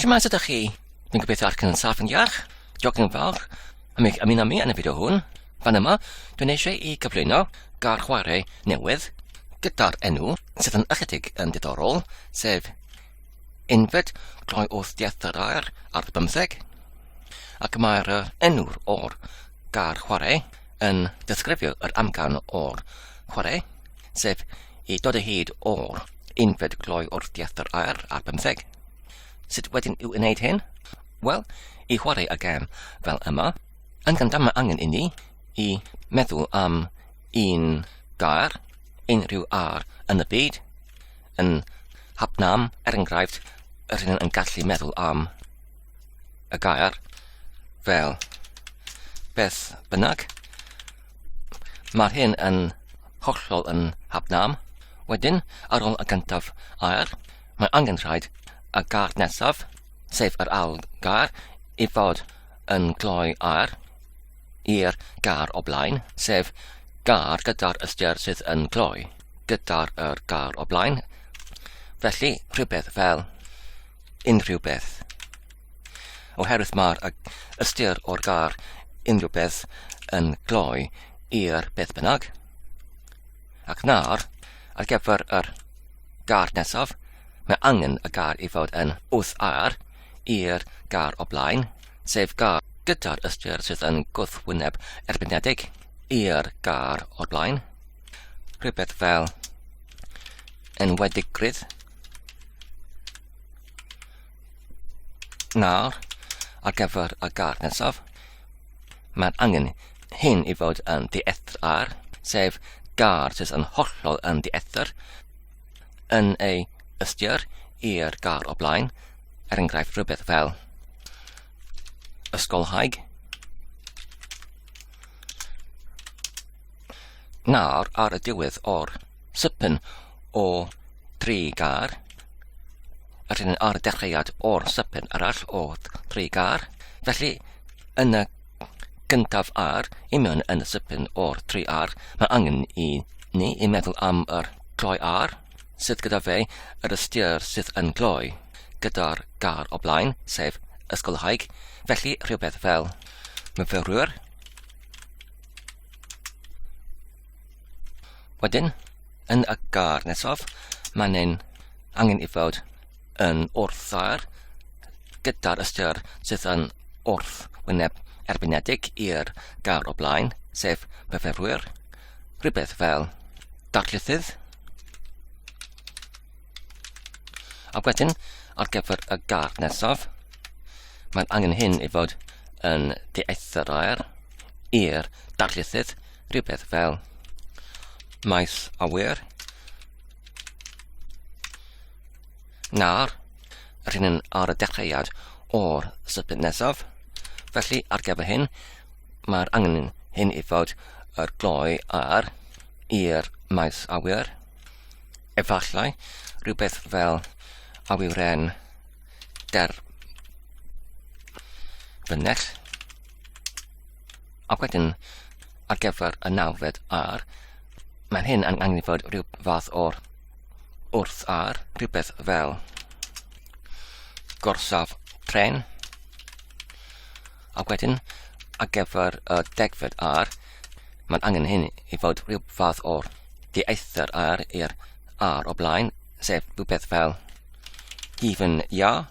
Shwmae ydych chi? Dwi'n gobeithio ac yn saff yn iach. Diolch yn fawr am eich ymuno mi yn y fideo hwn. Fan yma, dwi'n eisiau I gyflwyno Gairchwaraeon newydd gyda'r enw sydd yn ychydig yn diddorol, sef Unfed Gloiwrthddieithrair ar Bymtheg. Ac mae'r enw'r o'r Gairchwaraeon yn disgrifio yr amcan o'r chwarae, sef I dod o hyd o'r Unfed Gloiwrthddieithrair ar Bymtheg. Sut wedyn i'w wneud hyn? Wel, I chwarae y gem fel yma, yn gandam mae angen I ni I meddwl am un gair, unrhyw ar yn y byd, yn hapnam, enghraifft, yr hyn yn gallu meddwl am y gair fel beth bynnag. Mae'r hyn yn hollol yn hapnam. Wedyn, ar ôl y gyntaf air, mae angen rhaid y gair nesaf, sef yr ail gair, I fod yn gloi air i'r gair o blaen, sef gair gyda'r ystyr sydd yn gloi gyda'r gair o blaen. Felly, rhywbeth fel unrhyw beth. Oherwydd mae'r ystyr o'r gair unrhyw beth yn gloi i'r beth bynnag. Ac nawr, ar gyfer yr gair nesaf, mae angen y gair I fod yn wrth air i'r gair o blaen, sef gair gyda'r ystyr sydd yn gwrthwyneb erbynedig i'r gair o'r blaen. Rhywbeth fel enwedigrwydd. Nawr, ar gyfer y gair nesaf, mae'n angen hyn I fod yn dieithrair, sef gair sydd yn hollol yn dieithr yn ei ystyr i'r gair o blaen, enghraifft rhywbeth fel ysgolhaig. Nawr, ar y diwedd o'r sipyn o 3 gair, yr hyn ar y dechreuad o'r sipyn arall o 3 gair, felly yn y gyntaf ar, I mewn yn y sipyn o'r 3 ar, mae angen I meddwl am yr gloi ar, sydd gyda fe yr ystyr sydd yn gloi gyda'r gair o blaen, sef ysgolhaig, felly rhywbeth fel myfyrwyr. Wedyn, yn y gair nesaf, mae'n angen I fod yn wrthair gyda'r ystyr sydd yn wrthwyneb erbynedig i'r gair o blaen, sef myfyrwyr. Rhywbeth fel darlithydd. Ac wedyn, ar gyfer y gair nesaf, mae'n angen hyn I fod yn dieithrair i'r darlithydd, rhywbeth fel maes awyr. Nawr, yr hyn ar y dechreuad o'r sipyn nesaf, felly ar gyfer hyn, mae'r angen hyn I fod yr gloi ar i'r maes awyr. Efallai, rhywbeth fel awyren fynell. Ac wedyn, ar gyfer y nawfed ar, mae'n hyn yn angen I fod rhyw fath o'r wrth ar, rhywbeth fel gorsaf tren. Ac wedyn, ar gyfer y degfed ar, mae'n angen hyn I fod rhyw fath o'r dieithr ar i'r ar o blaen, sef rhywbeth fel hufen ia.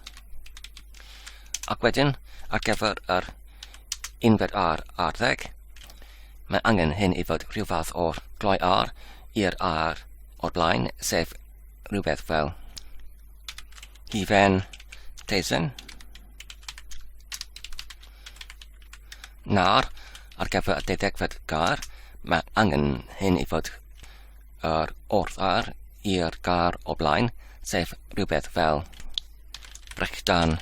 Ac wedyn, ar gyfer yr unfed ar 10, mae angen hyn I fod rhyw fath o'r gloi ar i'r ar o'r blaen, sef rhywbeth fel hufen teisen. Nawr, ar gyfer y 12fed gair, mae angen hyn I fod yr wrth ar i'r gair o blaen, sef rhywbeth fel brechdan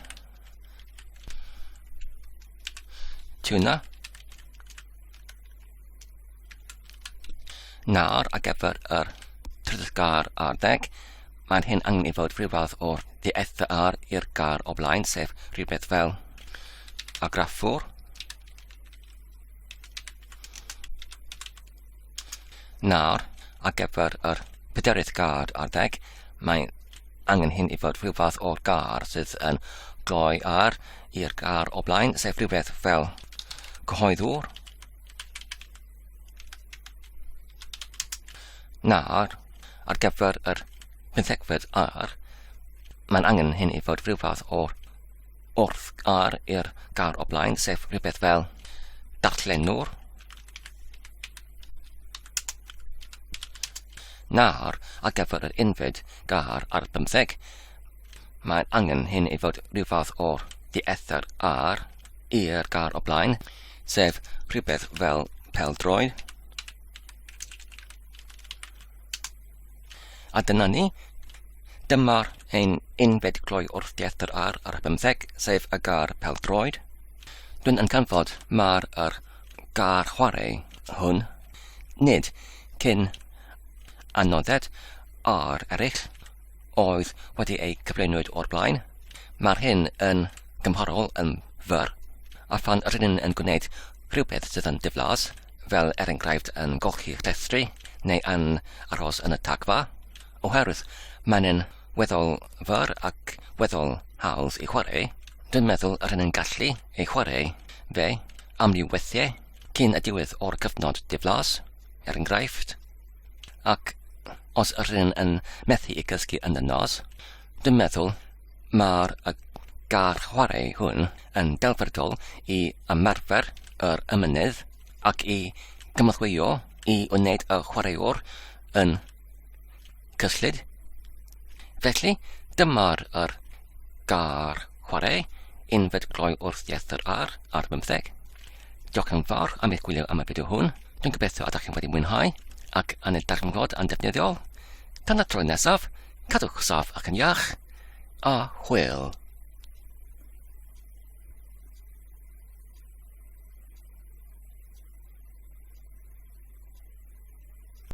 tuna. Nawr, ar gyfer yr trydydd gair ar 10, mae'n hyn angen I fod rhyw fath o'r dieithr ar i'r gair o blaen, sef rhywbeth fel argraffwr. Nawr, ar gyfer yr 40 gair ar 10, mae angen hyn I fod rhyw fath o'r gar sydd yn gloi ar i'r gar o blaen, sef rhywbeth fel cyhoeddwr. Nawr, ar gyfer yr bymthegfed ar, mae'n angen hyn I fod rhyw fath o'r wrth ar i'r gar o blaen, sef rhywbeth fel darllenwr. Nawr, ar gyfer yr unfed gar ar bymtheg, mae'n angen hyn I fod rhyw fath o'r dieithr ar i'r gar o blaen, sef rhywbeth fel peldroed. A dyna ni, dyma'r ein unfed gloiwrthddieithrair ar bymtheg, sef y gar peldroed. Dwi'n yn canfod mae'r Gairchwaraeon hwn, nid cyn anodded ar eraill oedd wedi ei cyflwynwyd o'r blaen. Mae'r hyn yn gymharol yn fyr, a phan rydyn yn gwneud rhywbeth sydd yn diflas, fel enghraifft yn golchi'ch llestri neu yn aros yn y tagfa, oherwydd mae'n weddol fyr ac weddol hawdd I chwarae, dwi'n meddwl rydyn yn gallu ei chwarae fe am ryw weithiau cyn y diwedd o'r cyfnod diflas, enghraifft, ac os rydyn yn methu I gysgu yn y nos, dwi'n meddwl mae'r Gairchwaraeon hwn yn delfrydol I ymarfer yr ymennydd ac I gymaddwyo I wneud y chwaraewr yn cyslyd. Felly, dyma'r Gairchwaraeon unfed gloiwrthddieithrair ar bymtheg. Diolch yn fawr am eich gwylio am y fideo hwn. Dwi'n gobeithio ydych chi'n wedi mwynhau ac yn y darlunglod yn defnyddiol. Tan y tro nesaf, cadwch saff ac yn iach, a hwyl.